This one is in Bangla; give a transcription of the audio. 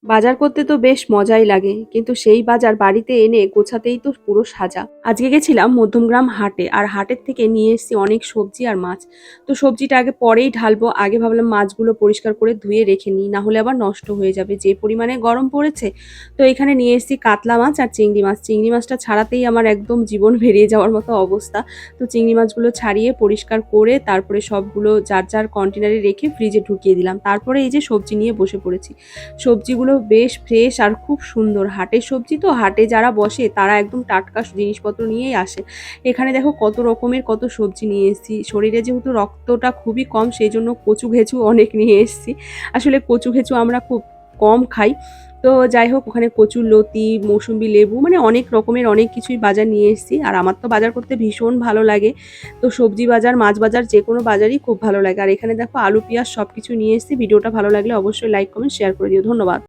বাজার করতে তো বেশ মজাই লাগে, কিন্তু সেই বাজার বাড়িতে এনে গোছাতেই তো পুরো সাজা। আজকে গেছিলাম মধ্যমগ্রাম হাটে, আর হাটের থেকে নিয়ে এসেছি অনেক সবজি আর মাছ। তো সবজিটা আগে পরেই ঢালবো, আগে ভাবলাম মাছগুলো পরিষ্কার করে ধুয়ে রেখে নিই, না হলে আবার নষ্ট হয়ে যাবে যে পরিমাণে গরম পড়েছে। তো এখানে নিয়ে এসেছি কাতলা মাছ আর চিংড়ি মাছ। চিংড়ি মাছটা ছাড়াতেই আমার একদম জীবন বেরিয়ে যাওয়ার মতো অবস্থা। তো চিংড়ি মাছগুলো ছাড়িয়ে পরিষ্কার করে তারপরে সবগুলো যার যার কন্টেনারে রেখে ফ্রিজে ঢুকিয়ে দিলাম। তারপরে এই যে সবজি নিয়ে বসে পড়েছি। সবজিগুলো বেশ ফ্রেশ আর খুব সুন্দর। হাটের সবজি তো, হাটে যারা বসে তারা একদম টাটকা জিনিসপত্র নিয়েই আসে। এখানে দেখো কত রকমের কত সবজি নিয়ে এসেছি। শরীরে যেহেতু রক্তটা খুবই কম, সেই জন্য কচু ঘেঁচু অনেক নিয়ে এসেছি। আসলে কচু ঘেঁচু আমরা খুব কম খাই। তো যাই হোক, ওখানে কচুর লতি, মৌসুম্বি লেবু, মানে অনেক রকমের অনেক কিছুই বাজার নিয়ে এসেছি। আর আমার তো বাজার করতে ভীষণ ভালো লাগে। তো সবজি বাজার, মাছ বাজার, যে কোনো বাজারই খুব ভালো লাগে। আর এখানে দেখো আলু পেঁয়াজ সব কিছু নিয়ে এসেছি। ভিডিওটা ভালো লাগলে অবশ্যই লাইক কমেন্ট শেয়ার করে দিও। ধন্যবাদ।